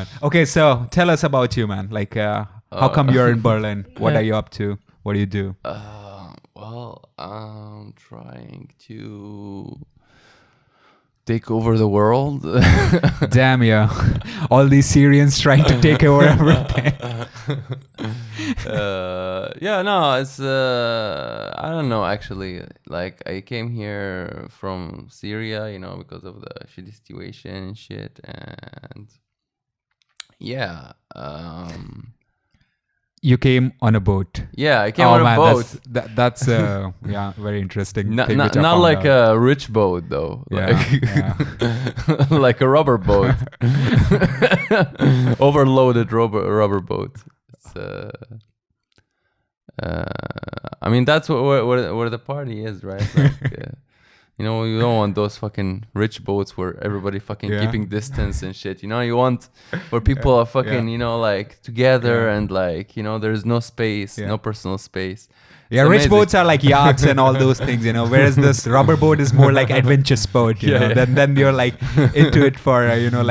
man. Okay, so tell us about you, man. Like, how come you're in Berlin? What are you up to? What do you do? Well, I'm trying to take over the world. Damn, yeah. All these Syrians trying to take over everything. It's I don't know actually. Like I came here from Syria, because of the shitty situation and shit, and You came on a boat. Yeah, I came on a boat. That's very interesting. Not like a rich boat though. Like a rubber boat. Overloaded rubber boat. It's I mean that's where the party is, right? Like, you don't want those fucking rich boats where everybody fucking keeping distance and shit. You want where people are fucking, like together and like, there's no space, no personal space. Yeah, rich boats are like yachts and all those things, whereas this rubber boat is more like adventure sport, you know. Then you're like into it for,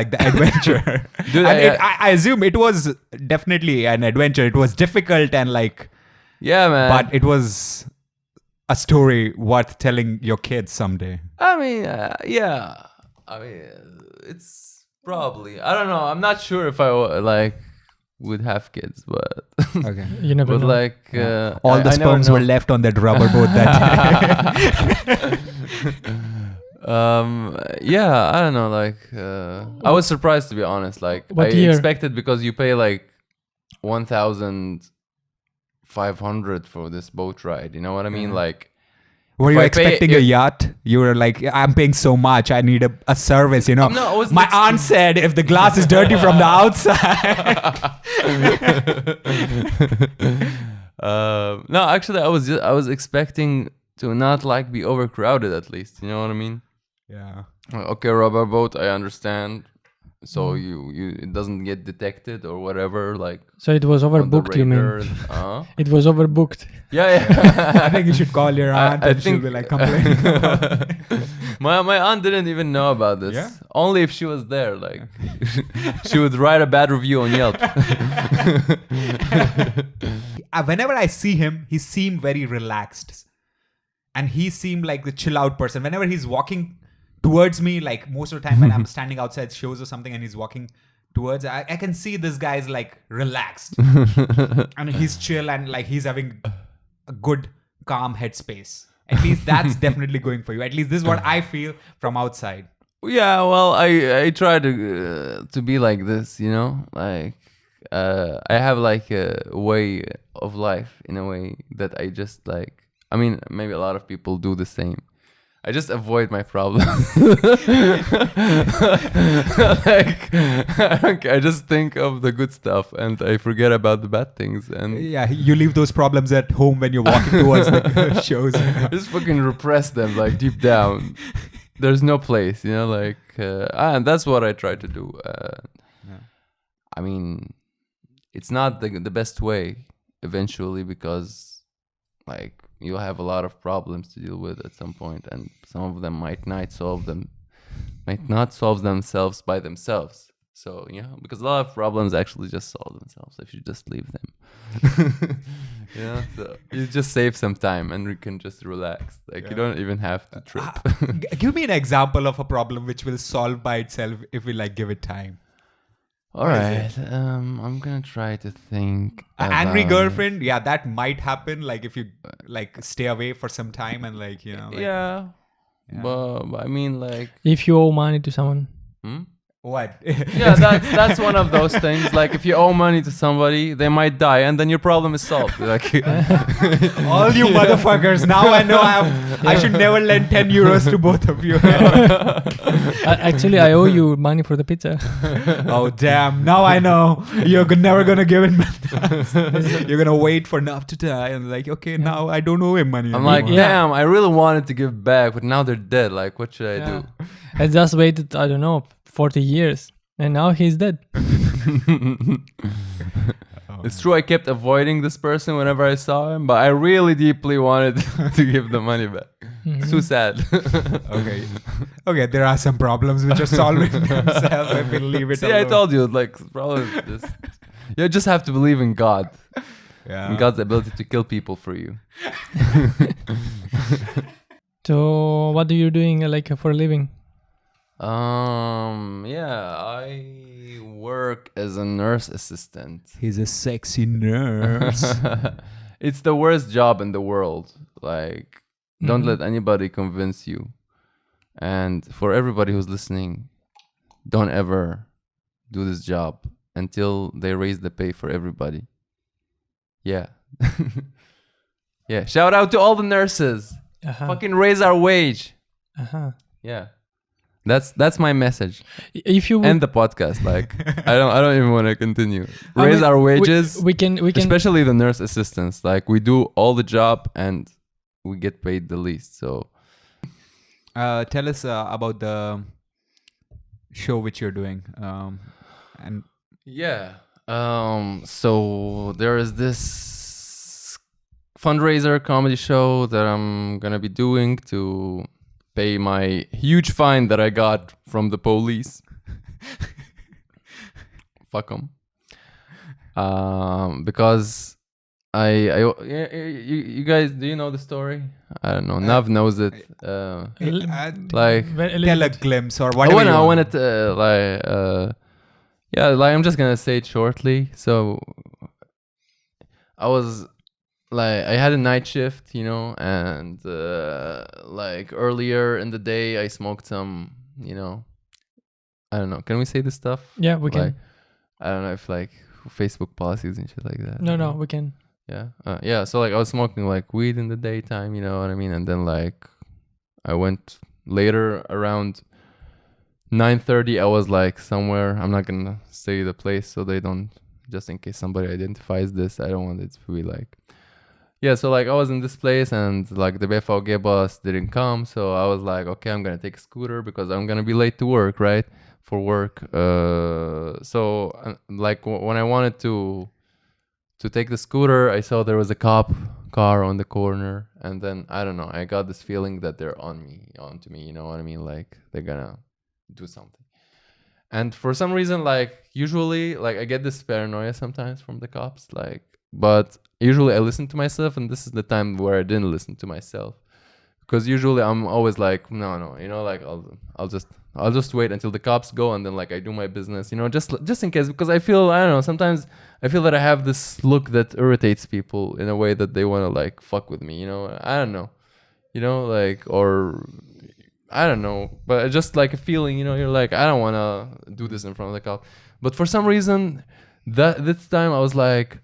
like the adventure. Dude, I assume it was definitely an adventure. It was difficult and like... Yeah, man. But it was... a story worth telling your kids someday. I mean, it's probably, I don't know. I'm not sure if I would have kids, but okay. You never know. Like all the sperms were left on that rubber boat that day. I don't know. Like, I was surprised to be honest. Like, What year? Expected because you pay like 1,500 for this boat ride. You know what I mean? Like, were you expecting a yacht? You were like, I'm paying so much. I need a service, No, I wasn't My aunt said if the glass is dirty from the outside. No, actually, I was expecting to not like be overcrowded at least. You know what I mean? Yeah. Okay, rubber boat. I understand. So you it doesn't get detected or whatever, like. So it was overbooked, you mean? It was overbooked. Yeah. I think you should call your aunt and she'll be like complaining about it. My aunt didn't even know about this. Yeah? Only if she was there, like she would write a bad review on Yelp. Whenever I see him, he seemed very relaxed. And he seemed like the chill out person. Whenever he's walking towards me, like most of the time when I'm standing outside shows or something and he's walking towards, I can see this guy's like relaxed. And he's chill and like he's having a good, calm headspace. At least that's definitely going for you. At least this is what I feel from outside. Yeah, well, I try to be like this, like I have like a way of life in a way that I just like. I mean, maybe a lot of people do the same. I just avoid my problems. Like, I just think of the good stuff and I forget about the bad things. And yeah, you leave those problems at home when you're walking towards the shows. Just fucking repress them like deep down. There's no place, like, and that's what I try to do. I mean, it's not the best way eventually because, like, you'll have a lot of problems to deal with at some point, and some of them might not solve themselves by themselves. So, because a lot of problems actually just solve themselves if you just leave them. So you just save some time and you can just relax. Like, you don't even have to trip. Give me an example of a problem which will solve by itself if we like give it time. All right. I'm gonna try to think. Angry girlfriend, that might happen. Like if you like stay away for some time and like yeah. But I mean, like, If you owe money to someone. What? Yeah, that's one of those things. Like if you owe money to somebody, they might die, and then your problem is solved. Like all you motherfuckers. Now I know I should never lend 10 euros to both of you. Actually, I owe you money for the pizza. Oh damn! Now I know you're never gonna give it. You're gonna wait for Nav to die and like, okay, now I don't owe him money. I'm like, damn, I really wanted to give back, but now they're dead. Like, what should I do? I just waited, I don't know, 40 years, and now he's dead. It's true, I kept avoiding this person whenever I saw him, but I really deeply wanted to give the money back. So sad. Okay, there are some problems which are solving themselves if we leave it See, I alone. told you, like, problem is this. You just have to believe in God. Yeah. In God's ability to kill people for you. So what are you doing like for a living? Yeah, I work as a nurse assistant. He's a sexy nurse. It's the worst job in the world. Like, don't let anybody convince you. And for everybody who's listening, don't ever do this job until they raise the pay for everybody. Yeah. Yeah. Shout out to all the nurses. Fucking raise our wage. Yeah. That's my message. If you would, End the podcast. Like, I don't even want to continue. Raise our wages. We can. Especially the nurse assistants. Like, we do all the job and we get paid the least. So Tell us about the show which you're doing. And yeah. So there is this fundraiser comedy show that I'm gonna be doing to pay my huge fine that I got from the police. Fuck them. Because you guys, do you know the story? I don't know. Nav knows it. Like, tell a glimpse or whatever. I wanted to yeah, like, I'm just gonna say it shortly. So I was like, I had a night shift, you know, and like earlier in the day I smoked some, you know, I don't know. Can we say this stuff? Yeah, we can. Like, I don't know if like Facebook policies and shit like that. No, we can. Yeah. Yeah. So like I was smoking like weed in the daytime, you know what I mean? And then like I went later around 9:30. I was like somewhere. I'm not going to say the place so they don't, just in case somebody identifies this. I don't want it to be like, yeah. So like I was in this place and like the BFG bus didn't come. So I was like, okay, I'm going to take a scooter because I'm going to be late to work, right? For work. So like when I wanted to take the scooter, I saw there was a cop car on the corner, and then I don't know, I got this feeling that they're onto me, you know what I mean? Like they're gonna do something. And for some reason, like usually, like I get this paranoia sometimes from the cops, like, but usually I listen to myself, and this is the time where I didn't listen to myself, because usually I'm always like, no, you know, like I'll just wait until the cops go, and then like I do my business, you know, just in case, because I feel, I don't know, sometimes I feel that I have this look that irritates people in a way that they want to like fuck with me, you know, I don't know, you know, like, or I don't know, but it's just like a feeling, you know, you're like, I don't want to do this in front of the cop. But for some reason, this time I was like,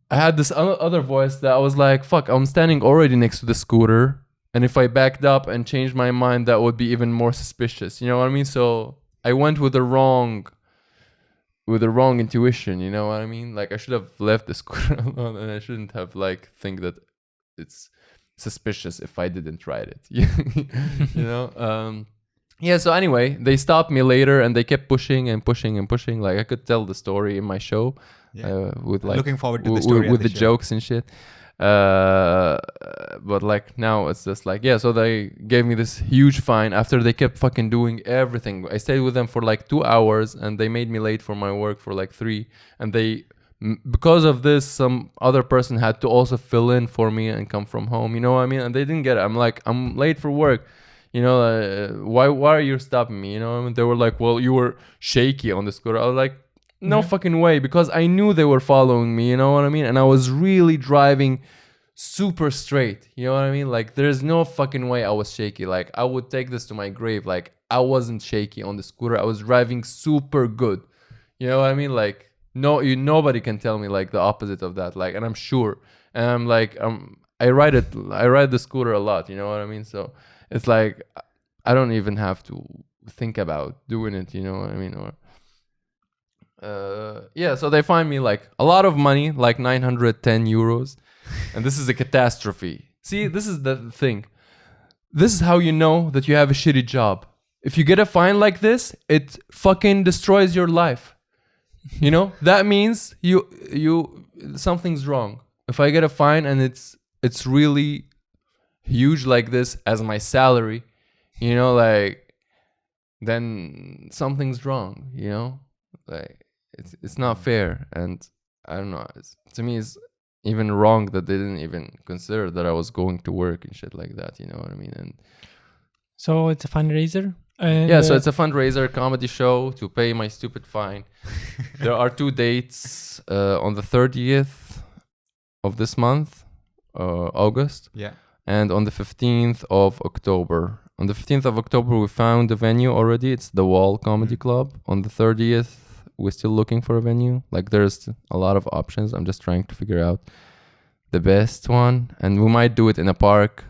I had this other voice that I was like, fuck, I'm standing already next to the scooter. And if I backed up and changed my mind, that would be even more suspicious. You know what I mean? So I went with the wrong intuition. You know what I mean? Like I should have left the scooter alone, and I shouldn't have like think that it's suspicious if I didn't ride it. You know? Yeah. So anyway, they stopped me later, and they kept pushing and pushing and pushing. Like I could tell the story in my show. Yeah. With like looking forward to the story with the show. jokes and shit. But like now it's just like, yeah, so they gave me this huge fine after they kept fucking doing everything. I stayed with them for like 2 hours, and they made me late for my work for like 3, and because of this, some other person had to also fill in for me and come from home, you know what I mean? And they didn't get it. I'm like, I'm late for work, you know, why are you stopping me, you know? I mean, they were like, well, you were shaky on the scooter. I was like, no fucking way, because I knew they were following me, you know what I mean? And I was really driving super straight, you know what I mean? Like, there's no fucking way I was shaky. Like, I would take this to my grave. Like, I wasn't shaky on the scooter. I was driving super good, you know what I mean? Like, nobody can tell me like the opposite of that. Like, and I'm sure. And I'm like, I ride the scooter a lot, you know what I mean? So it's like, I don't even have to think about doing it, you know what I mean? Or yeah, so they find me like a lot of money, like 910 euros. And this is a catastrophe. See, this is the thing. This is how you know that you have a shitty job. If you get a fine like this, it fucking destroys your life. You know? That means you something's wrong. If I get a fine and it's really huge like this as my salary, you know, like, then something's wrong, you know, like it's not fair. And I don't know, to me it's even wrong that they didn't even consider that I was going to work and shit like that, you know what I mean? And So it's a fundraiser. And, yeah, so it's a fundraiser comedy show to pay my stupid fine. There are 2 dates on the 30th of this month, August, Yeah. and on the 15th of October. On the 15th of October, we found a venue already. It's the Wall Comedy Club. On the 30th, we're still looking for a venue. Like, there's a lot of options. I'm just trying to figure out the best one. And we might do it in a park.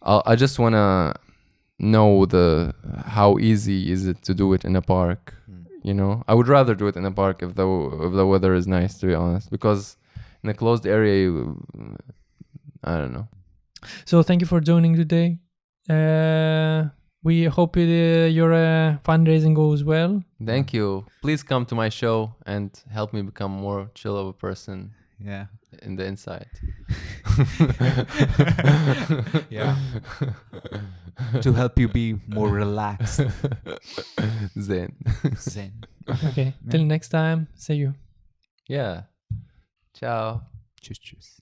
I just want to know how easy is it to do it in a park. You know, I would rather do it in a park if the weather is nice, to be honest, because in a closed area, I don't know. So thank you for joining today. We hope your fundraising goes well. Thank you. Please come to my show and help me become more chill of a person. Yeah. In the inside. Yeah. To help you be more relaxed. Zen. Zen. Okay. Till next time. See you. Yeah. Ciao. Tschüss, tschüss.